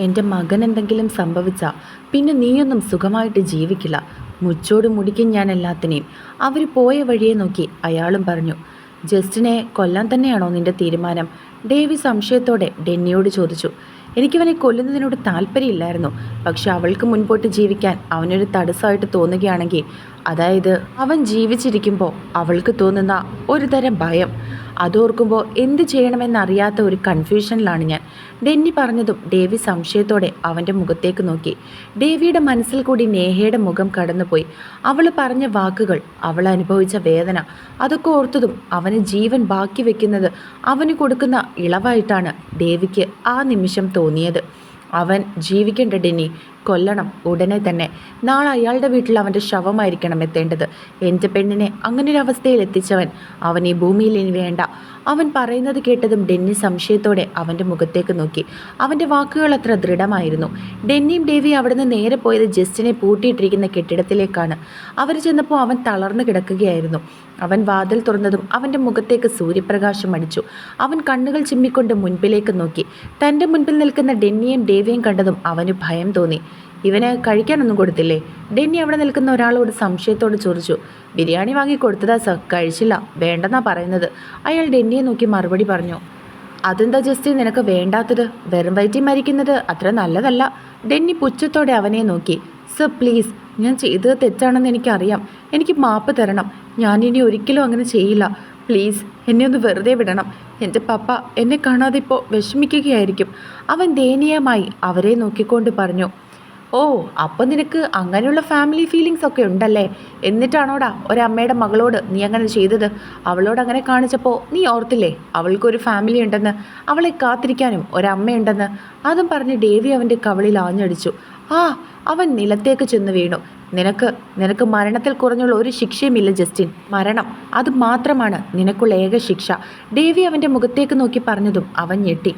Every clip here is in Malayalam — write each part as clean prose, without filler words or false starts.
എൻ്റെ മകൻ എന്തെങ്കിലും സംഭവിച്ചാൽ പിന്നെ നീയൊന്നും സുഖമായിട്ട് ജീവിക്കില്ല. മുച്ചോട് മുടിക്കും ഞാൻ എല്ലാത്തിനെയും. അവർ പോയ വഴിയെ നോക്കി അയാളും പറഞ്ഞു. ജസ്റ്റിനെ കൊല്ലാൻ തന്നെയാണോ നിന്റെ തീരുമാനം? ഡേവി സംശയത്തോടെ ഡെന്നിയോട് ചോദിച്ചു. എനിക്കവനെ കൊല്ലുന്നതിനോട് താല്പര്യമില്ലായിരുന്നു. പക്ഷെ അവൾക്ക് മുൻപോട്ട് ജീവിക്കാൻ അവനൊരു തടസ്സമായിട്ട് തോന്നുകയാണെങ്കിൽ, അതായത് അവൻ ജീവിച്ചിരിക്കുമ്പോൾ അവൾക്ക് തോന്നുന്ന ഒരു തരം ഭയം, അതോർക്കുമ്പോൾ എന്ത് ചെയ്യണമെന്നറിയാത്ത ഒരു കൺഫ്യൂഷനിലാണ് ഞാൻ. ഡെന്നി പറഞ്ഞതും ഡേവി സംശയത്തോടെ അവൻ്റെ മുഖത്തേക്ക് നോക്കി. ഡേവിയുടെ മനസ്സിൽ കൂടി നേഹയുടെ മുഖം കടന്നുപോയി. അവൾ പറഞ്ഞ വാക്കുകൾ, അവൾ അനുഭവിച്ച വേദന, അതൊക്കെ ഓർത്തതും അവന് ജീവൻ ബാക്കി വെക്കുന്നത് അവന് കൊടുക്കുന്ന ഇളവായിട്ടാണ് ഡേവിക്ക് ആ നിമിഷം തോന്നിയത്. അവൻ ജീവിക്കേണ്ട ഡെന്നി, കൊല്ലണം ഉടനെ തന്നെ. നാളെ അയാളുടെ വീട്ടിൽ അവൻ്റെ ശവമായിരിക്കണം എത്തേണ്ടത്. എൻ്റെ പെണ്ണിനെ അങ്ങനൊരവസ്ഥയിൽ എത്തിച്ചവൻ അവൻ ഈ ഭൂമിയിൽ ഇനി വേണ്ട. അവൻ പറയുന്നത് കേട്ടതും ഡെന്നി സംശയത്തോടെ അവൻ്റെ മുഖത്തേക്ക് നോക്കി. അവൻ്റെ വാക്കുകൾ അത്ര ദൃഢമായിരുന്നു. ഡെന്നിയും ഡേവിയും അവിടുന്ന് നേരെ പോയത് ജസ്റ്റിനെ പൂട്ടിയിട്ടിരിക്കുന്ന കെട്ടിടത്തിലേക്കാണ്. അവർ ചെന്നപ്പോൾ അവൻ തളർന്നു കിടക്കുകയായിരുന്നു. അവൻ വാതിൽ തുറന്നതും അവൻ്റെ മുഖത്തേക്ക് സൂര്യപ്രകാശം അടിച്ചു. അവൻ കണ്ണുകൾ ചിമ്മിക്കൊണ്ട് മുൻപിലേക്ക് നോക്കി. തൻ്റെ മുൻപിൽ നിൽക്കുന്ന ഡെന്നിയും ഡേവിയും കണ്ടതും അവന് ഭയം തോന്നി. ഇവന് കഴിക്കാനൊന്നും കൊടുത്തില്ലേ? ഡെന്നി അവിടെ നിൽക്കുന്ന ഒരാളോട് സംശയത്തോട് ചോദിച്ചു. ബിരിയാണി വാങ്ങി കൊടുത്തതാ സർ, കഴിച്ചില്ല, വേണ്ടെന്നാ പറയുന്നത്. അയാൾ ഡെന്നിയെ നോക്കി മറുപടി പറഞ്ഞു. അതെന്താ ജസ്റ്റ് നിനക്ക് വേണ്ടാത്തത്? വെറും വയറ്റിൽ മരിക്കുന്നത് അത്ര നല്ലതല്ല. ഡെന്നി പുച്ഛത്തോടെ അവനെ നോക്കി. സർ പ്ലീസ്, ഞാൻ ചെയ്തത് തെറ്റാണെന്ന് എനിക്കറിയാം. എനിക്ക് മാപ്പ് തരണം. ഞാനിനി ഒരിക്കലും അങ്ങനെ ചെയ്യില്ല. പ്ലീസ് എന്നെ ഒന്ന് വെറുതെ വിടണം. എൻ്റെ പപ്പ എന്നെ കാണാതെ ഇപ്പോൾ വിഷമിക്കുകയായിരിക്കും. അവൻ ദയനീയമായി അവരെ നോക്കിക്കൊണ്ട് പറഞ്ഞു. ഓ, അപ്പം നിനക്ക് അങ്ങനെയുള്ള ഫാമിലി ഫീലിങ്സ് ഒക്കെ ഉണ്ടല്ലേ? എന്നിട്ടാണോടാ ഒരമ്മയുടെ മകളോട് നീ അങ്ങനെ ചെയ്തത്? അവളോട് അങ്ങനെ കാണിച്ചപ്പോൾ നീ ഓർത്തില്ലേ അവൾക്കൊരു ഫാമിലി ഉണ്ടെന്ന്, അവളെ കാത്തിരിക്കാനും ഒരമ്മയുണ്ടെന്ന്? അതും പറഞ്ഞ് ഡേവി അവൻ്റെ കവിളിൽ ആഞ്ഞടിച്ചു. അവൻ നിലത്തേക്ക് ചെന്ന് വീണു. നിനക്ക് മരണത്തിൽ കുറഞ്ഞുള്ള ഒരു ശിക്ഷയുമില്ല ജസ്റ്റിൻ. മരണം, അത് മാത്രമാണ് നിനക്കുള്ള ഏക ശിക്ഷ. ഡേവി അവൻ്റെ മുഖത്തേക്ക് നോക്കി പറഞ്ഞതും അവൻ ഞെട്ടി.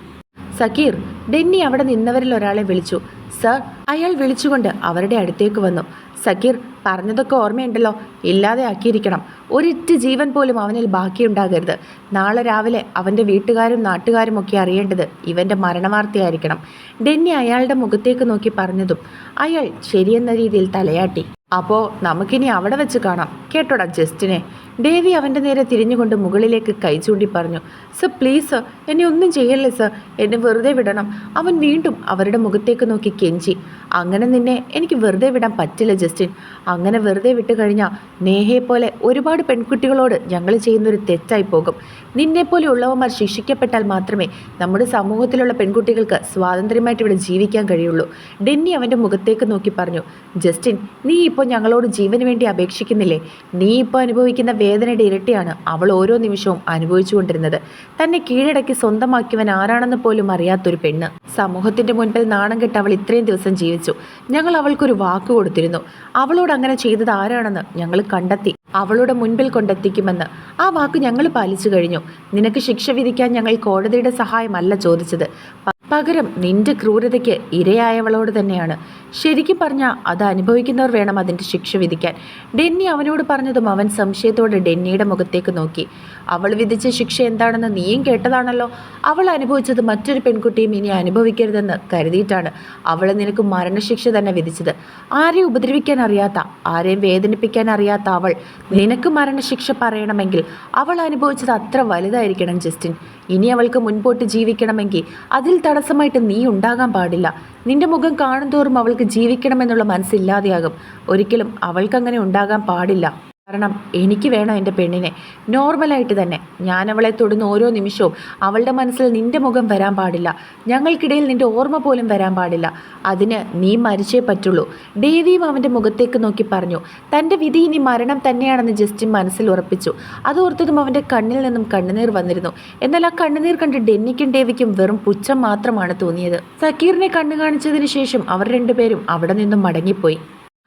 സക്കീർ, ഡെന്നി അവിടെ നിന്നവരിൽ ഒരാളെ വിളിച്ചു. സർ, അയാൾ വിളിച്ചുകൊണ്ട് അവരുടെ അടുത്തേക്ക് വന്നു. സക്കീർ, പറഞ്ഞതൊക്കെ ഓർമ്മയുണ്ടല്ലോ? ഇല്ലാതെ ആക്കിയിരിക്കണം. ഒരിറ്റ് ജീവൻ പോലും അവനിൽ ബാക്കിയുണ്ടാകരുത്. നാളെ രാവിലെ അവൻ്റെ വീട്ടുകാരും നാട്ടുകാരും ഒക്കെ അറിയേണ്ടത് ഇവൻ്റെ മരണവാർത്തയായിരിക്കണം. ഡെന്നി അയാളുടെ മുഖത്തേക്ക് നോക്കി പറഞ്ഞതും അയാൾ ശരിയെന്ന രീതിയിൽ തലയാട്ടി. അപ്പോൾ നമുക്കിനി അവിടെ വെച്ച് കാണാം, കേട്ടോടാ ജസ്റ്റിനെ. ഡേവി അവൻ്റെ നേരെ തിരിഞ്ഞുകൊണ്ട് മുകളിലേക്ക് കൈ ചൂണ്ടി പറഞ്ഞു. സർ പ്ലീസ് സർ, എന്നെ ഒന്നും ചെയ്യല്ലേ സർ, എന്നെ വെറുതെ വിടണം. അവൻ വീണ്ടും അവരുടെ മുഖത്തേക്ക് നോക്കി കെഞ്ചി. അങ്ങനെ നിന്നെ എനിക്ക് വെറുതെ വിടാൻ പറ്റില്ല ജസ്റ്റിൻ. അങ്ങനെ വെറുതെ വിട്ട് കഴിഞ്ഞാൽ നേഹയെപ്പോലെ ഒരുപാട് പെൺകുട്ടികളോട് ഞങ്ങൾ ചെയ്യുന്നൊരു തെറ്റായി പോകും. നിന്നെപ്പോലെ ഉള്ളവന്മാർ ശിക്ഷിക്കപ്പെട്ടാൽ മാത്രമേ നമ്മുടെ സമൂഹത്തിലുള്ള പെൺകുട്ടികൾക്ക് സ്വാതന്ത്ര്യമായിട്ട് ഇവിടെ ജീവിക്കാൻ കഴിയുള്ളൂ. ഡെന്നി അവൻ്റെ മുഖത്തേക്ക് നോക്കി പറഞ്ഞു. ജസ്റ്റിൻ, നീ ഇപ്പോൾ ഞങ്ങളോട് ജീവന് വേണ്ടി അപേക്ഷിക്കുന്നില്ലേ? നീ ഇപ്പോൾ അനുഭവിക്കുന്ന വേദനയുടെ ഇരട്ടിയാണ് അവൾ ഓരോ നിമിഷവും അനുഭവിച്ചുകൊണ്ടിരുന്നത്. തന്നെ കീഴടക്കി സ്വന്തമാക്കിയവൻ ആരാണെന്ന് പോലും അറിയാത്തൊരു പെണ്ണ്. സമൂഹത്തിൻ്റെ മുൻപിൽ നാണം കെട്ട് അവൾ ഇത്രയും ദിവസം ജീവിച്ചു. ഞങ്ങൾ അവൾക്കൊരു വാക്ക് കൊടുത്തിരുന്നു. അവളോട് അങ്ങനെ ചെയ്തത് ആരാണെന്ന് ഞങ്ങൾ കണ്ടെത്തി അവളുടെ മുൻപിൽ കൊണ്ടെത്തിക്കുമെന്ന്. ആ വാക്ക് ഞങ്ങൾ പാലിച്ചു കഴിഞ്ഞു. നിനക്ക് ശിക്ഷ വിധിക്കാൻ ഞങ്ങൾ കോടതിയുടെ സഹായമല്ല ചോദിച്ചത്. പകരം നിന്റെ ക്രൂരതയ്ക്ക് ഇരയായവളോട് തന്നെയാണ്. ശരിക്കും പറഞ്ഞാൽ അത് അനുഭവിക്കുന്നവർ വേണം അതിൻ്റെ ശിക്ഷ വിധിക്കാൻ. ഡെന്നി അവനോട് പറഞ്ഞതും അവൻ സംശയത്തോടെ ഡെന്നിയുടെ മുഖത്തേക്ക് നോക്കി. അവൾ വിധിച്ച ശിക്ഷ എന്താണെന്ന് നീയും കേട്ടതാണല്ലോ. അവൾ അനുഭവിച്ചത് മറ്റൊരു പെൺകുട്ടിയും ഇനി അനുഭവിക്കരുതെന്ന് കരുതിയിട്ടാണ് അവൾ നിനക്ക് മരണശിക്ഷ തന്നെ വിധിച്ചത്. ആരെയും ഉപദ്രവിക്കാൻ അറിയാത്ത, ആരെയും വേദനിപ്പിക്കാൻ അറിയാത്ത അവൾ നിനക്ക് മരണശിക്ഷ പറയണമെങ്കിൽ അവൾ അനുഭവിച്ചത് അത്ര വലുതായിരിക്കണം ജസ്റ്റിൻ. ഇനി അവൾക്ക് മുൻപോട്ട് ജീവിക്കണമെങ്കിൽ അതിൽ തടസ്സമായിട്ട് നീ ഉണ്ടാകാൻ പാടില്ല. നിന്റെ മുഖം കാണുന്തോറും അവൾക്ക് ജീവിക്കണമെന്നുള്ള മനസ്സില്ലാതെയാകും. ഒരിക്കലും അവൾക്കങ്ങനെ ഉണ്ടാകാൻ പാടില്ല. കാരണം എനിക്ക് വേണം എൻ്റെ പെണ്ണിനെ നോർമലായിട്ട് തന്നെ. ഞാൻ അവളെ തൊടുന്ന ഓരോ നിമിഷവും അവളുടെ മനസ്സിൽ നിന്റെ മുഖം വരാൻ പാടില്ല. ഞങ്ങൾക്കിടയിൽ നിന്റെ ഓർമ്മ പോലും വരാൻ പാടില്ല. അതിന് നീ മരിച്ചേ പറ്റുള്ളൂ. ഡേവിയും അവൻ്റെ മുഖത്തേക്ക് നോക്കി പറഞ്ഞു. തൻ്റെ വിധി ഇനി മരണം തന്നെയാണെന്ന് ജസ്റ്റിൻ മനസ്സിൽ ഉറപ്പിച്ചു. അതോർത്തതും അവൻ്റെ കണ്ണിൽ നിന്നും കണ്ണുനീർ വന്നിരുന്നു. എന്നാൽ ആ കണ്ണുനീർ കണ്ട് ഡെന്നിക്കും ഡേവിക്കും വെറും പുച്ഛം മാത്രമാണ് തോന്നിയത്. സക്കീറിനെ കണ്ണു കാണിച്ചതിന് ശേഷം അവർ രണ്ടുപേരും അവിടെ നിന്നും മടങ്ങിപ്പോയി.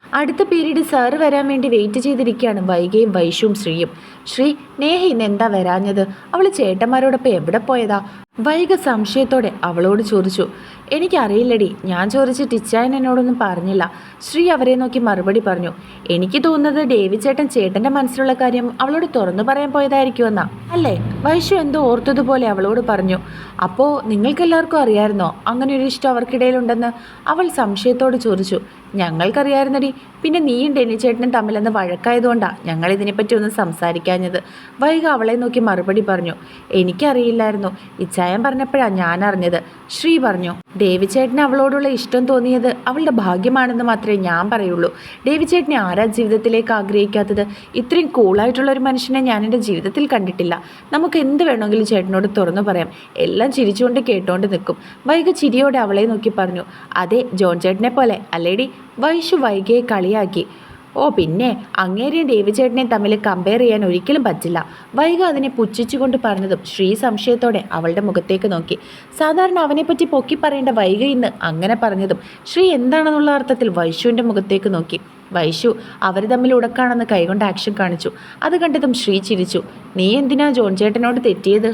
അടുത്ത പീരീഡ് സാറ് വരാൻ വേണ്ടി വെയിറ്റ് ചെയ്തിരിക്കുകയാണ് വൈകയും വൈഷുവും ശ്രീയും. ശ്രീ, നേഹ ഇന്ന് എന്താ വരാഞ്ഞത്? അവൾ ചേട്ടന്മാരോടൊപ്പം എവിടെ പോയതാ? വൈക സംശയത്തോടെ അവളോട് ചോദിച്ചു. എനിക്കറിയില്ലടി, ഞാൻ ചോദിച്ചിട്ട് ഇച്ചായൻ എന്നോടൊന്നും പറഞ്ഞില്ല. ശ്രീ അവരെ നോക്കി മറുപടി പറഞ്ഞു. എനിക്ക് തോന്നുന്നത് ഡേവി ചേട്ടൻ്റെ മനസ്സിലുള്ള കാര്യം അവളോട് തുറന്നു പറയാൻ പോയതായിരിക്കുമെന്നാ. അല്ലേ? വൈഷു എന്തോ ഓർത്തതുപോലെ അവളോട് പറഞ്ഞു. അപ്പോൾ നിങ്ങൾക്കെല്ലാവർക്കും അറിയായിരുന്നോ അങ്ങനെ ഒരു ഇഷ്ടം അവർക്കിടയിലുണ്ടെന്ന്? അവൾ സംശയത്തോട് ചോദിച്ചു. ഞങ്ങൾക്കറിയായിരുന്നടി, പിന്നെ നീയും ഡെന്നി ചേട്ടനും തമ്മിലെന്ന് വഴക്കായതുകൊണ്ടാണ് ഞങ്ങൾ ഇതിനെപ്പറ്റി ഒന്നും സംസാരിക്കാഞ്ഞത്. വൈക അവളെ നോക്കി മറുപടി പറഞ്ഞു. എനിക്കറിയില്ലായിരുന്നു, ഇച്ചായൻ പറഞ്ഞപ്പോഴാണ് ഞാൻ അറിഞ്ഞത്. ശ്രീ പറഞ്ഞു. ഡേവി ചേട്ടന് അവളോടുള്ള ഇഷ്ടം തോന്നിയത് അവളുടെ ഭാഗ്യമാണെന്ന് മാത്രമേ ഞാൻ പറയുള്ളൂ. ഡേവി ചേട്ടനെ ആരാ ജീവിതത്തിലേക്ക് ആഗ്രഹിക്കാത്തത്? ഇത്രയും കൂളായിട്ടുള്ള ഒരു മനുഷ്യനെ ഞാൻ എൻ്റെ ജീവിതത്തിൽ കണ്ടിട്ടില്ല. നമുക്ക് എന്ത് വേണമെങ്കിലും ചേട്ടനോട് തുറന്നു പറയാം. എല്ലാം ചിരിച്ചുകൊണ്ട് കേട്ടോണ്ട് നിൽക്കും. വൈക ചിരിയോടെ അവളെ നോക്കി പറഞ്ഞു. അതെ, ജോൺ ചേട്ടനെ പോലെ അല്ലേടി? വൈഷു വൈകയെ കളിയാക്കി. ഓ പിന്നെ, അങ്ങേരെയും ഡേവി ചേട്ടനെയും തമ്മിൽ കമ്പയർ ചെയ്യാൻ ഒരിക്കലും പറ്റില്ല. വൈക അതിനെ പുച്ഛിച്ചുകൊണ്ട് പറഞ്ഞതും ശ്രീ സംശയത്തോടെ അവളുടെ മുഖത്തേക്ക് നോക്കി. സാധാരണ അവനെപ്പറ്റി പൊക്കി പറയേണ്ട വൈക ഇന്ന് അങ്ങനെ പറഞ്ഞതും ശ്രീ എന്താണെന്നുള്ള അർത്ഥത്തിൽ വൈഷുവിൻ്റെ മുഖത്തേക്ക് നോക്കി. വൈഷു അവർ തമ്മിൽ ഉടക്കാണെന്ന് കൈകൊണ്ട് ആക്ഷൻ കാണിച്ചു. അത് കണ്ടതും ശ്രീ ചിരിച്ചു. നീ എന്തിനാ ജോൺ ചേട്ടനോട് തെറ്റിയത്?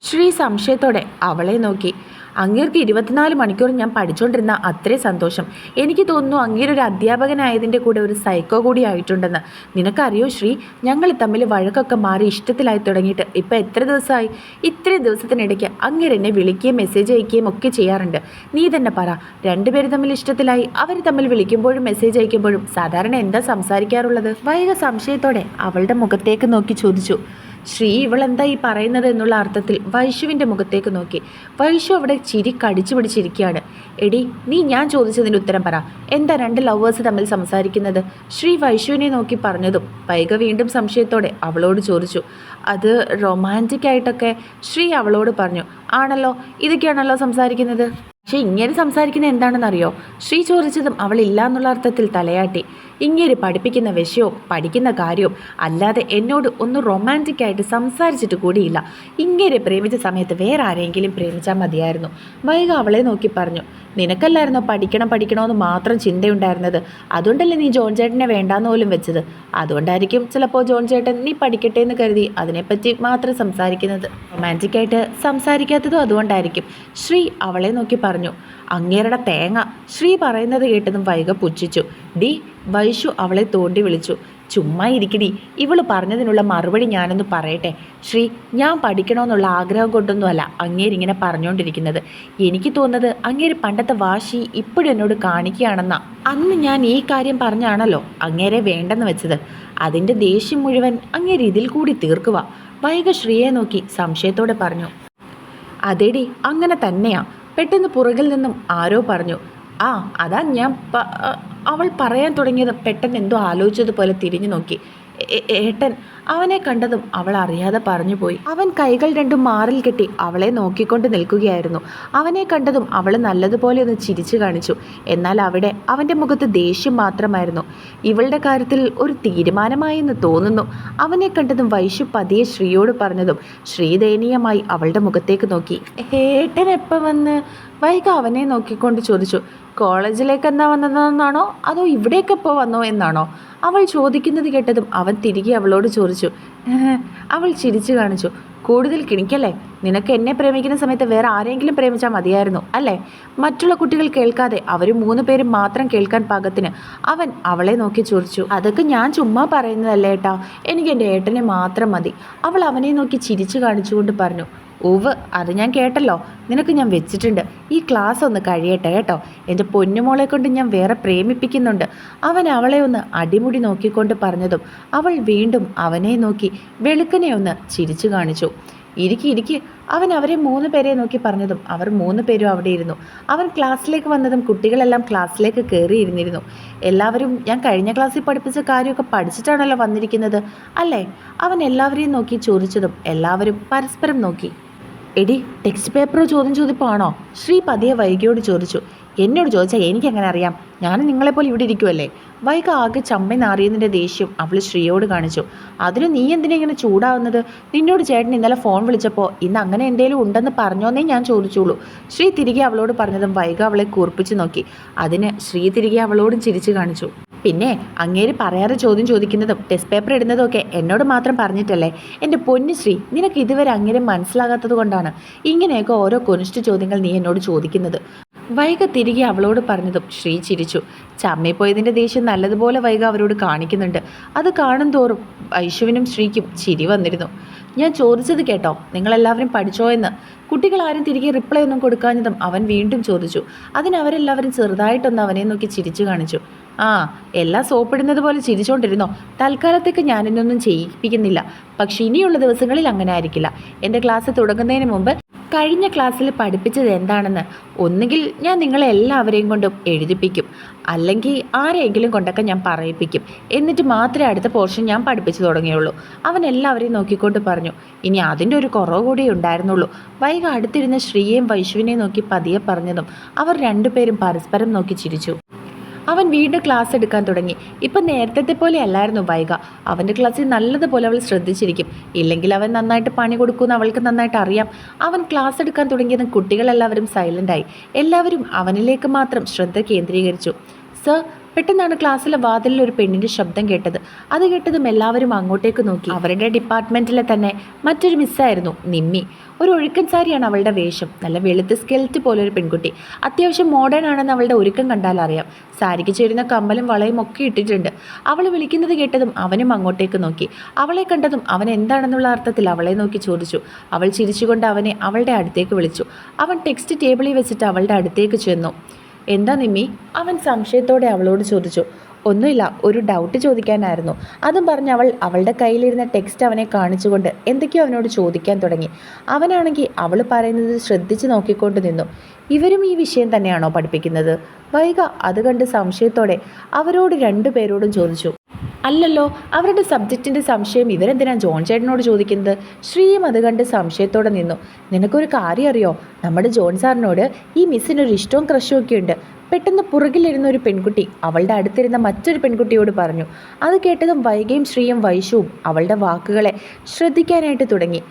ശ്രീ സംശയത്തോടെ അവളെ നോക്കി. അങ്ങേർക്ക് 24 മണിക്കൂർ ഞാൻ പഠിച്ചുകൊണ്ടിരുന്ന അത്രേ സന്തോഷം. എനിക്ക് തോന്നുന്നു അങ്ങേരൊരു അധ്യാപകനായതിൻ്റെ കൂടെ ഒരു സൈക്കോ കൂടി ആയിട്ടുണ്ടെന്ന്. നിനക്കറിയോ ശ്രീ, ഞങ്ങൾ തമ്മിൽ വഴക്കൊക്കെ മാറി ഇഷ്ടത്തിലായി തുടങ്ങിയിട്ട് ഇപ്പം എത്ര ദിവസമായി? ഇത്രയും ദിവസത്തിനിടയ്ക്ക് അങ്ങേരെന്നെ വിളിക്കുകയും മെസ്സേജ് അയക്കുകയും ഒക്കെ ചെയ്യാറുണ്ട്. നീ തന്നെ പറ, രണ്ടുപേരും തമ്മിൽ ഇഷ്ടത്തിലായി അവർ തമ്മിൽ വിളിക്കുമ്പോഴും മെസ്സേജ് അയക്കുമ്പോഴും സാധാരണ എന്താ സംസാരിക്കാറുള്ളത്? വൈക സംശയത്തോടെ അവളുടെ മുഖത്തേക്ക് നോക്കി ചോദിച്ചു. ശ്രീ ഇവളെന്താ ഈ പറയുന്നത് എന്നുള്ള അർത്ഥത്തിൽ വൈഷുവിൻ്റെ മുഖത്തേക്ക് നോക്കി. വൈഷു അവിടെ ചിരി കടിച്ചു പിടിച്ചിരിക്കുകയാണ്. എടി, നീ ഞാൻ ചോദിച്ചതിന് ഉത്തരം പറ. എന്താ രണ്ട് ലവേഴ്സ് തമ്മിൽ സംസാരിക്കുന്നത്? ശ്രീ വൈഷുവിനെ നോക്കി പറഞ്ഞതും വൈക വീണ്ടും സംശയത്തോടെ അവളോട് ചോദിച്ചു. അത് റൊമാൻറ്റിക് ആയിട്ടൊക്കെ. ശ്രീ അവളോട് പറഞ്ഞു. ആണല്ലോ, ഇതൊക്കെയാണല്ലോ സംസാരിക്കുന്നത്. പക്ഷേ ഇങ്ങനെ സംസാരിക്കുന്നത് എന്താണെന്നറിയോ? ശ്രീ ചോദിച്ചതും അവൾ ഇല്ല എന്നുള്ള അർത്ഥത്തിൽ തലയാട്ടി. ഇങ്ങനെ പഠിപ്പിക്കുന്ന വിഷയവും പഠിക്കുന്ന കാര്യവും അല്ലാതെ എന്നോട് ഒന്ന് റൊമാൻറ്റിക് ആയിട്ട് സംസാരിച്ചിട്ട് കൂടിയില്ല. ഇങ്ങനെ പ്രേമിച്ച സമയത്ത് വേറെ ആരെങ്കിലും പ്രേമിച്ചാൽ മതിയായിരുന്നു. വൈക അവളെ നോക്കി പറഞ്ഞു. നിനക്കല്ലായിരുന്നോ പഠിക്കണമെന്ന് മാത്രം ചിന്തയുണ്ടായിരുന്നത്? അതുകൊണ്ടല്ലേ നീ ജോൺ ചേട്ടനെ വേണ്ടാന്ന് പോലും വെച്ചത്? അതുകൊണ്ടായിരിക്കും ചിലപ്പോൾ ജോൺ ചേട്ടൻ നീ പഠിക്കട്ടെ എന്ന് കരുതി അതിനെപ്പറ്റി മാത്രം സംസാരിക്കുന്നത്. റൊമാൻറ്റിക്കായിട്ട് സംസാരിക്കാത്തതും അതുകൊണ്ടായിരിക്കും. ശ്രീ അവളെ നോക്കി പറഞ്ഞു. അങ്ങേരുടെ തേങ്ങ. ശ്രീ പറയുന്നത് കേട്ടതും വൈക പുച്ഛിച്ചു. ഡി, വൈഷു അവളെ തോണ്ടി വിളിച്ചു. ചുമ്മാ ഇരിക്കടി, ഇവള് പറഞ്ഞതിനുള്ള മറുപടി ഞാനൊന്ന് പറയട്ടെ. ശ്രീ, ഞാൻ പഠിക്കണമെന്നുള്ള ആഗ്രഹം കൊണ്ടൊന്നുമല്ല അങ്ങേരിങ്ങനെ പറഞ്ഞുകൊണ്ടിരിക്കുന്നത്. എനിക്ക് തോന്നുന്നത് അങ്ങേര് പണ്ടത്തെ വാശി ഇപ്പോഴും എന്നോട് കാണിക്കുകയാണെന്നാ. അന്ന് ഞാൻ ഈ കാര്യം പറഞ്ഞാണല്ലോ അങ്ങേരെ വേണ്ടെന്ന് വെച്ചത്. അതിൻ്റെ ദേഷ്യം മുഴുവൻ അങ്ങേര് ഇതിൽ കൂടി തീർക്കുക. വൈക ശ്രീയെ നോക്കി സംശയത്തോടെ പറഞ്ഞു. അതെടി, അങ്ങനെ തന്നെയാ. പെട്ടെന്ന് പുറകിൽ നിന്നും ആരോ പറഞ്ഞു. ആ അതാ ഞാൻ അവൾ പറയാൻ തുടങ്ങിയത് പെട്ടെന്ന് എന്തോ ആലോചിച്ചതുപോലെ തിരിഞ്ഞു നോക്കി. ഏട്ടൻ. അവനെ കണ്ടതും അവൾ അറിയാതെ പറഞ്ഞു പോയി. അവൻ കൈകൾ രണ്ടും മാറിൽ കെട്ടി അവളെ നോക്കിക്കൊണ്ട് നിൽക്കുകയായിരുന്നു. അവനെ കണ്ടതും അവൾ നല്ലതുപോലെ ഒന്ന് ചിരിച്ചു കാണിച്ചു. എന്നാൽ അവിടെ അവൻ്റെ മുഖത്ത് ദേഷ്യം മാത്രമായിരുന്നു. ഇവളുടെ കാര്യത്തിൽ ഒരു തീരുമാനമായി എന്ന് തോന്നുന്നു. അവനെ കണ്ടതും വൈഷു പതിയെ ശ്രീയോട് പറഞ്ഞതും ശ്രീ ദയനീയമായി അവളുടെ മുഖത്തേക്ക് നോക്കി. ഏട്ടൻ എപ്പോൾ വന്ന്? വൈക അവനെ നോക്കിക്കൊണ്ട് ചോദിച്ചു. കോളേജിലേക്ക് എന്നാ വന്നതെന്നാണോ അതോ ഇവിടേക്ക് എപ്പോൾ വന്നോ എന്നാണോ? അവൾ ചോദിക്കുന്നത് കേട്ടതും അവൻ തിരികെ അവളോട് ചോദിച്ചു. അവൾ ചിരിച്ചു കാണിച്ചു. കൂടുതൽ കിണിക്കല്ലേ? നിനക്ക് എന്നെ പ്രേമിക്കുന്ന സമയത്ത് വേറെ ആരെങ്കിലും പ്രേമിച്ചാൽ മതിയായിരുന്നു അല്ലേ? മറ്റുള്ള കുട്ടികൾ കേൾക്കാതെ അവർ 3 പേരും മാത്രം കേൾക്കാൻ പാകത്തിന് അവൻ അവളെ നോക്കി ചോദിച്ചു. അതൊക്കെ ഞാൻ ചുമ്മാ പറയുന്നതല്ലേ ഏട്ടാ, എനിക്ക് എൻ്റെ ഏട്ടനെ മാത്രം മതി. അവൾ അവനെ നോക്കി ചിരിച്ചു കാണിച്ചുകൊണ്ട് പറഞ്ഞു. ഉവ്, അത് ഞാൻ കേട്ടല്ലോ. നിനക്ക് ഞാൻ വെച്ചിട്ടുണ്ട്. ഈ ക്ലാസ് ഒന്ന് കഴിയട്ടെ കേട്ടോ. എൻ്റെ പൊന്നുമോളെ കൊണ്ട് ഞാൻ വേറെ പ്രേമിപ്പിക്കുന്നുണ്ട്. അവൻ അവളെ ഒന്ന് അടിമുടി നോക്കിക്കൊണ്ട് പറഞ്ഞതും അവൾ വീണ്ടും അവനെ നോക്കി വെളുക്കനെ ഒന്ന് ചിരിച്ചു കാണിച്ചു. ഇരിക്കി. അവൻ അവരെ 3 പേരെ നോക്കി പറഞ്ഞതും അവർ 3 പേരും അവിടെ ഇരുന്നു. അവൻ ക്ലാസ്സിലേക്ക് വന്നതും കുട്ടികളെല്ലാം ക്ലാസ്സിലേക്ക് കയറിയിരുന്നിരുന്നു. എല്ലാവരും ഞാൻ കഴിഞ്ഞ ക്ലാസ്സിൽ പഠിപ്പിച്ച കാര്യമൊക്കെ പഠിച്ചിട്ടാണല്ലോ വന്നിരിക്കുന്നത് അല്ലേ? അവൻ എല്ലാവരെയും നോക്കി ചോദിച്ചതും എല്ലാവരും പരസ്പരം നോക്കി. എടി, ടെക്സ്റ്റ് പേപ്പറോ ചോദ്യം ചോദിപ്പാണോ? ശ്രീ പതിയെ വൈകയോട് ചോദിച്ചു. എന്നോട് ചോദിച്ചാൽ എനിക്കെങ്ങനെ അറിയാം? ഞാൻ നിങ്ങളെപ്പോലെ ഇവിടെ ഇരിക്കുമല്ലേ? വൈക ആകെ ചമ്മനാറിയതിൻ്റെ ദേഷ്യം അവൾ ശ്രീയോട് കാണിച്ചു. അതിന് നീ എന്തിനാ ഇങ്ങനെ ചൂടാവുന്നത്? നിന്നോട് ചേട്ടൻ ഇന്നലെ ഫോൺ വിളിച്ചപ്പോൾ ഇന്ന് അങ്ങനെ എന്തെങ്കിലും ഉണ്ടെന്ന് പറഞ്ഞോന്നേ ഞാൻ ചോദിച്ചുള്ളൂ. ശ്രീ തിരികെ അവളോട് പറഞ്ഞതും വൈക അവളെ കൂർപ്പിച്ചു നോക്കി. അതിന് ശ്രീ തിരികെ അവളോടും ചിരിച്ചു കാണിച്ചു. പിന്നെ അങ്ങേര് പറയാറ് ചോദ്യം ചോദിക്കുന്നതും ടെസ്റ്റ് പേപ്പർ ഇടുന്നതും ഒക്കെ എന്നോട് മാത്രം പറഞ്ഞിട്ടല്ലേ? എൻ്റെ പൊന്നു ശ്രീ, നിനക്ക് ഇതുവരെ അങ്ങേരെ മനസ്സിലാകാത്തത് കൊണ്ടാണ് ഇങ്ങനെയൊക്കെ ഓരോ കൊനിഷ്ഠ ചോദ്യങ്ങൾ നീ എന്നോട് ചോദിക്കുന്നത്. വൈഗ തിരികെ അവളോട് പറഞ്ഞതും ശ്രീ ചിരിച്ചു. ചമ്മിപ്പോയതിൻ്റെ ദേഷ്യം നല്ലതുപോലെ വൈഗ അവരോട് കാണിക്കുന്നുണ്ട്. അത് കാണും തോറും ഐശുവിനും ശ്രീക്കും ചിരി വന്നിരുന്നു. ഞാൻ ചോദിച്ചത് കേട്ടോ, നിങ്ങളെല്ലാവരും പഠിച്ചോ എന്ന്. കുട്ടികളാരും തിരികെ റിപ്ലൈ ഒന്നും കൊടുക്കാഞ്ഞതും അവൻ വീണ്ടും ചോദിച്ചു. അതിനവരെല്ലാവരും ചെറുതായിട്ടൊന്ന് അവനെ നോക്കി ചിരിച്ചു കാണിച്ചു. ആ, എല്ലാം സോപ്പിടുന്നത് പോലെ ചിരിച്ചോണ്ടിരുന്നോ? തൽക്കാലത്തേക്ക് ഞാനിന്നൊന്നും ചെയ്യിപ്പിക്കുന്നില്ല. പക്ഷെ ഇനിയുള്ള ദിവസങ്ങളിൽ അങ്ങനെ ആയിരിക്കില്ല. എൻ്റെ ക്ലാസ് തുടങ്ങുന്നതിന് മുമ്പ് കഴിഞ്ഞ ക്ലാസ്സിൽ പഠിപ്പിച്ചത് എന്താണെന്ന് ഒന്നുകിൽ ഞാൻ നിങ്ങളെ എല്ലാവരെയും കൊണ്ടും എഴുതിപ്പിക്കും, അല്ലെങ്കിൽ ആരെയെങ്കിലും കൊണ്ടൊക്കെ ഞാൻ പറയിപ്പിക്കും. എന്നിട്ട് മാത്രമേ അടുത്ത പോർഷൻ ഞാൻ പഠിപ്പിച്ചു തുടങ്ങിയുള്ളൂ. അവൻ എല്ലാവരെയും നോക്കിക്കൊണ്ട് പറഞ്ഞു. ഇനി അതിൻ്റെ ഒരു കുറവ് കൂടിയേ ഉണ്ടായിരുന്നുള്ളൂ. വൈഗ അടുത്തിരുന്ന ശ്രീയെയും വൈശുവിനെയും നോക്കി പതിയെ പറഞ്ഞതും അവർ രണ്ടുപേരും പരസ്പരം നോക്കി ചിരിച്ചു. അവൻ വീണ്ടും ക്ലാസ് എടുക്കാൻ തുടങ്ങി. ഇപ്പം നേരത്തെ പോലെ അല്ലായിരുന്നു വൈഗ. അവൻ്റെ ക്ലാസ്സിൽ നല്ലതുപോലെ അവൾ ശ്രദ്ധിച്ചിരിക്കും. ഇല്ലെങ്കിൽ അവൻ നന്നായിട്ട് പണി കൊടുക്കുമെന്ന് അവൾക്ക് നന്നായിട്ട് അറിയാം. അവൻ ക്ലാസ് എടുക്കാൻ തുടങ്ങിയതും കുട്ടികളെല്ലാവരും സൈലൻ്റായി. എല്ലാവരും അവനിലേക്ക് മാത്രം ശ്രദ്ധ കേന്ദ്രീകരിച്ചു. സർ, പെട്ടെന്നാണ് ക്ലാസ്സിലെ വാതിലിൽ ഒരു പെണ്ണിൻ്റെ ശബ്ദം കേട്ടത്. അത് കേട്ടതും എല്ലാവരും അങ്ങോട്ടേക്ക് നോക്കി. അവരുടെ ഡിപ്പാർട്ട്മെൻറ്റിലെ തന്നെ മറ്റൊരു മിസ്സായിരുന്നു നിമ്മി. ഒരു ഒഴുക്കൻ സാരിയാണ് അവളുടെ വേഷം. നല്ല വെളുത്ത് സ്കെൽറ്റ് പോലൊരു പെൺകുട്ടി. അത്യാവശ്യം മോഡേൺ ആണെന്ന് അവളുടെ ഒരുക്കം കണ്ടാൽ അറിയാം. സാരിക്ക് ചേരുന്ന കമ്മലും വളയും ഒക്കെ ഇട്ടിട്ടുണ്ട്. അവൾ വിളിക്കുന്നത് കേട്ടതും അവനും അങ്ങോട്ടേക്ക് നോക്കി. അവളെ കണ്ടതും അവൻ എന്താണെന്നുള്ള അർത്ഥത്തിൽ അവളെ നോക്കി ചോദിച്ചു. അവൾ ചിരിച്ചുകൊണ്ട് അവനെ അവളുടെ അടുത്തേക്ക് വിളിച്ചു. അവൻ ടെക്സ്റ്റ് ടേബിളിൽ വെച്ചിട്ട് അവളുടെ അടുത്തേക്ക് ചെന്നു. എന്താ നിമ്മി? അവൻ സംശയത്തോടെ അവളോട് ചോദിച്ചു. ഒന്നുമില്ല, ഒരു ഡൗട്ട് ചോദിക്കാനായിരുന്നു. അതും പറഞ്ഞ് അവൾ അവളുടെ കയ്യിലിരുന്ന ടെക്സ്റ്റ് അവനെ കാണിച്ചുകൊണ്ട് എന്തൊക്കെയോ അവനോട് ചോദിക്കാൻ തുടങ്ങി. അവനാണെങ്കിൽ അവൾ പറയുന്നത് ശ്രദ്ധിച്ച് നോക്കിക്കൊണ്ട് നിന്നു. ഇവരും ഈ വിഷയം തന്നെയാണോ പഠിപ്പിക്കുന്നത്? വൈഗ അത് കണ്ട് സംശയത്തോടെ അവരോട് രണ്ടുപേരോടും ചോദിച്ചു. അല്ലല്ലോ, അവരുടെ സബ്ജക്റ്റിൻ്റെ സംശയം ഇവരെന്തിനാ ജോൺ ചേട്ടനോട് ചോദിക്കുന്നത്? ശ്രീയും അത് കണ്ട് സംശയത്തോടെ നിന്നു. നിനക്കൊരു കാര്യം അറിയോ? നമ്മുടെ ജോൺ സാറിനോട് ഈ മിസ്സിനൊരു ഇഷ്ടവും ക്രഷും ഒക്കെ ഉണ്ട്. പെട്ടെന്ന് പുറകിലിരുന്ന ഒരു പെൺകുട്ടി അവളുടെ അടുത്തിരുന്ന മറ്റൊരു പെൺകുട്ടിയോട് പറഞ്ഞു. അത് കേട്ടതും വൈഗയും ശ്രീയും വൈശുവും അവളുടെ വാക്കുകളെ ശ്രദ്ധിക്കാനായിട്ട് തുടങ്ങി.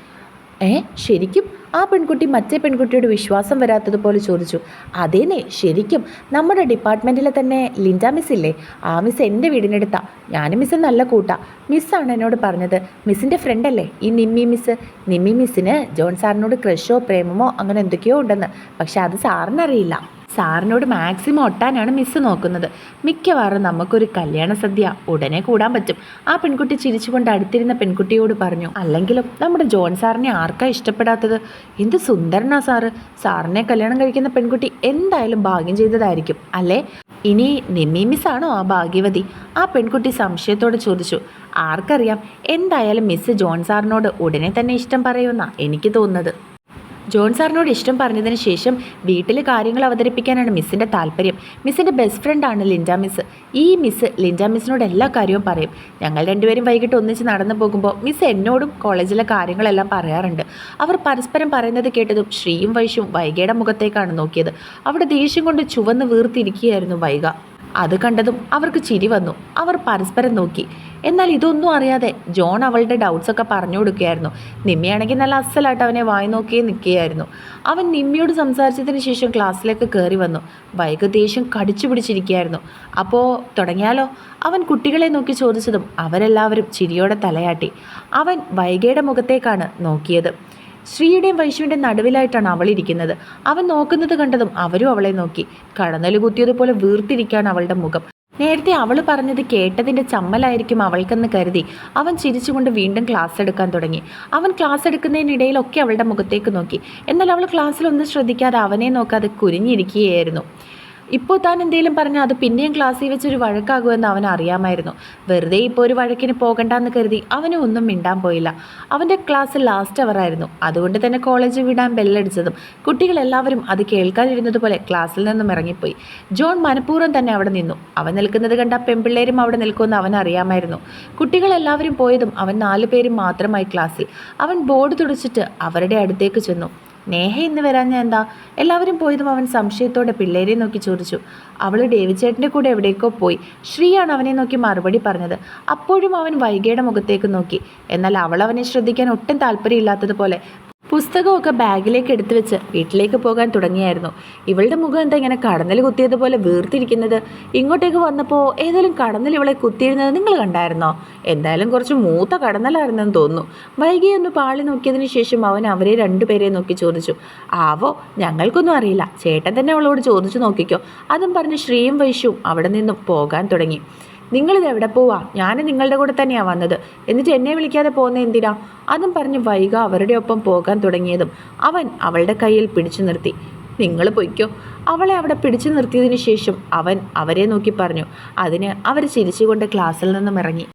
ശരിക്കും? ആ പെൺകുട്ടി മറ്റേ പെൺകുട്ടിയോട് വിശ്വാസം വരാത്തതുപോലെ ചോദിച്ചു. അതേനെ, ശരിക്കും. നമ്മുടെ ഡിപ്പാർട്ട്മെൻറ്റിലെ തന്നെ ലിൻഡ മിസ് ഇല്ലേ? ആ മിസ് എൻ്റെ വീടിനടുത്താ. ഞാനും മിസ് നല്ല കൂട്ടാ. മിസ്സാണ് എന്നോട് പറഞ്ഞത്. മിസ്സിൻ്റെ ഫ്രണ്ടല്ലേ ഈ നിമ്മി മിസ്. നിമ്മി മിസ്സിന് ജോൺ സാറിനോട് ക്രഷോ പ്രേമമോ അങ്ങനെ എന്തൊക്കെയോ ഉണ്ടെന്ന്. പക്ഷെ അത് സാറിനറിയില്ല. സാറിനോട് മാക്സിമം ഒട്ടാനാണ് മിസ്സ് നോക്കുന്നത്. മിക്കവാറും നമുക്കൊരു കല്യാണ സദ്യ ഉടനെ കൂടാൻ പറ്റും. ആ പെൺകുട്ടി ചിരിച്ചുകൊണ്ട് അടുത്തിരുന്ന പെൺകുട്ടിയോട് പറഞ്ഞു. അല്ലെങ്കിലും നമ്മുടെ ജോൺ സാറിനെ ആർക്കാ ഇഷ്ടപ്പെടാത്തത്? എന്ത് സുന്ദരനാ സാറ്. സാറിനെ കല്യാണം കഴിക്കുന്ന പെൺകുട്ടി എന്തായാലും ഭാഗ്യം ചെയ്തതായിരിക്കും അല്ലേ? ഇനി നിമ്മി മിസ്സാണോ ആ ഭാഗ്യവതി? ആ പെൺകുട്ടി സംശയത്തോടെ ചോദിച്ചു. ആർക്കറിയാം, എന്തായാലും മിസ്സ് ജോൺ സാറിനോട് ഉടനെ തന്നെ ഇഷ്ടം പറയുമെന്നാണ് എനിക്ക് തോന്നുന്നത്. ജോൺ സാറിനോട് ഇഷ്ടം പറഞ്ഞതിന് ശേഷം വീട്ടിൽ കാര്യങ്ങൾ അവതരിപ്പിക്കാനാണ് മിസ്സിൻ്റെ താല്പര്യം. മിസ്സിൻ്റെ ബെസ്റ്റ് ഫ്രണ്ടാണ് ലിൻഡ മിസ്. ഈ മിസ് ലിൻഡ മിസ്സിനോട് എല്ലാ കാര്യവും പറയും. ഞങ്ങൾ രണ്ടുപേരും വൈകിട്ട് ഒന്നിച്ച് നടന്നു പോകുമ്പോൾ മിസ് എന്നോടും കോളേജിലെ കാര്യങ്ങളെല്ലാം പറയാറുണ്ട്. അവർ പരസ്പരം പറയുന്നത് കേട്ടതും ശ്രീയും വൈശുവും വൈഗയുടെ മുഖത്തേക്കാണ് നോക്കിയത്. അവിടെ ദേഷ്യം കൊണ്ട് ചുവന്ന് വീർത്തിരിക്കുകയായിരുന്നു വൈഗ. അത് കണ്ടതും അവർക്ക് ചിരി വന്നു. അവർ പരസ്പരം നോക്കി. എന്നാൽ ഇതൊന്നും അറിയാതെ ജോൺ അവളുടെ ഡൗട്ട്സൊക്കെ പറഞ്ഞു കൊടുക്കുകയായിരുന്നു. നിമ്മിയാണെങ്കിൽ നല്ല അസലായിട്ട് അവനെ വായി നോക്കിയേ നിൽക്കുകയായിരുന്നു. അവൻ നിമ്മിയോട് സംസാരിച്ചതിന് ശേഷം ക്ലാസ്സിലേക്ക് കയറി വന്നു. വൈഗ ദേഷ്യം കടിച്ചു പിടിച്ചിരിക്കുകയായിരുന്നു. അപ്പോൾ തുടങ്ങിയാലോ? അവൻ കുട്ടികളെ നോക്കി ചോദിച്ചതും അവരെല്ലാവരും ചിരിയോടെ തലയാട്ടി. അവൻ വൈഗയുടെ മുഖത്തേക്കാണ് നോക്കിയത്. ശ്രീയുടെയും വൈശുവിൻ്റെയും നടുവിലായിട്ടാണ് അവളിരിക്കുന്നത്. അവൻ നോക്കുന്നത് കണ്ടതും അവരും അവളെ നോക്കി. കടന്നല് കുത്തിയതുപോലെ വീർത്തിരിക്കുകയാണ് അവളുടെ മുഖം. നേരത്തെ അവൾ പറഞ്ഞത് കേട്ടതിൻ്റെ ചമ്മലായിരിക്കും അവൾക്കെന്ന് കരുതി അവൻ ചിരിച്ചുകൊണ്ട് വീണ്ടും ക്ലാസ് എടുക്കാൻ തുടങ്ങി. അവൻ ക്ലാസ് എടുക്കുന്നതിനിടയിലൊക്കെ അവളുടെ മുഖത്തേക്ക് നോക്കി. എന്നാൽ അവൾ ക്ലാസ്സിലൊന്നും ശ്രദ്ധിക്കാതെ അവനെ നോക്കാതെ കുനിഞ്ഞിരിക്കുകയായിരുന്നു. ഇപ്പോൾ താൻ എന്തെങ്കിലും പറഞ്ഞാൽ അത് പിന്നെയും ക്ലാസ്സിൽ വെച്ചൊരു വഴക്കാകുമെന്ന് അവൻ അറിയാമായിരുന്നു. വെറുതെ ഇപ്പോൾ ഒരു വഴക്കിന് പോകണ്ടെന്ന് കരുതി അവനും ഒന്നും മിണ്ടാൻ പോയില്ല. അവൻ്റെ ക്ലാസ് ലാസ്റ്റ് അവറായിരുന്നു. അതുകൊണ്ട് തന്നെ കോളേജ് വിടാൻ ബെല്ലടിച്ചതും കുട്ടികളെല്ലാവരും അത് കേൾക്കാതിരുന്നതുപോലെ ക്ലാസ്സിൽ നിന്നും ഇറങ്ങിപ്പോയി. ജോൺ മനഃപൂർവ്വം തന്നെ അവിടെ നിന്നു. അവൻ നിൽക്കുന്നത് കണ്ട പെൺപിള്ളേരും അവിടെ നിൽക്കുമെന്ന് അവൻ അറിയാമായിരുന്നു. കുട്ടികളെല്ലാവരും പോയതും അവൻ 4 പേരും മാത്രമായി ക്ലാസ്സിൽ. അവൻ ബോർഡ് തുടച്ചിട്ട് അവരുടെ അടുത്തേക്ക് ചെന്നു. നേഹ ഇന്ന് വരാഞ്ഞ എന്താ? എല്ലാവരും പോയതും അവൻ സംശയത്തോടെ പിള്ളേരെ നോക്കി ചോദിച്ചു. അവൾ ഡേവിച്ചേട്ടൻ്റെ കൂടെ എവിടേക്കോ പോയി. ശ്രീയാണ് അവനെ നോക്കി മറുപടി പറഞ്ഞത്. അപ്പോഴും അവൻ വൈഗയുടെ മുഖത്തേക്ക് നോക്കി. എന്നാൽ അവൾ അവനെ ശ്രദ്ധിക്കാൻ ഒട്ടും താല്പര്യമില്ലാത്തതുപോലെ പുസ്തകമൊക്കെ ബാഗിലേക്ക് എടുത്തു വെച്ച് വീട്ടിലേക്ക് പോകാൻ തുടങ്ങിയായിരുന്നു. ഇവളുടെ മുഖം എന്താ ഇങ്ങനെ കടന്നൽ കുത്തിയതുപോലെ വീർത്തിരിക്കുന്നത്? ഇങ്ങോട്ടേക്ക് വന്നപ്പോൾ ഏതെങ്കിലും കടന്നൽ ഇവളെ കുത്തിയിരുന്നത് നിങ്ങൾ കണ്ടായിരുന്നോ? എന്തായാലും കുറച്ച് മൂത്ത കടന്നലായിരുന്നെന്ന് തോന്നുന്നു. വൈകിയൊന്ന് പാളി നോക്കിയതിന് ശേഷം അവൻ അവരെ രണ്ടുപേരെ നോക്കി ചോദിച്ചു. ആവോ, ഞങ്ങൾക്കൊന്നും അറിയില്ല, ചേട്ടൻ തന്നെ അവളോട് ചോദിച്ചു നോക്കിക്കോ. അതും പറഞ്ഞ് ശ്രീയും വൈശുവും അവിടെ നിന്നും പോകാൻ തുടങ്ങി. നിങ്ങളിത് എവിടെ പോവാ? ഞാൻ നിങ്ങളുടെ കൂടെ തന്നെയാണ് വന്നത്, എന്നിട്ട് എന്നെ വിളിക്കാതെ പോകുന്നത് എന്തിനാ? അതും പറഞ്ഞ് വൈക അവരുടെ ഒപ്പം പോകാൻ തുടങ്ങിയതും അവൻ അവളുടെ കയ്യിൽ പിടിച്ചു നിർത്തി. നിങ്ങൾ പൊയ്ക്കോ. അവളെ അവിടെ പിടിച്ചു നിർത്തിയതിന് ശേഷം അവൻ അവരെ നോക്കി പറഞ്ഞു. അതിന് അവർ ചിരിച്ചുകൊണ്ട് ക്ലാസ്സിൽ നിന്നും ഇറങ്ങി.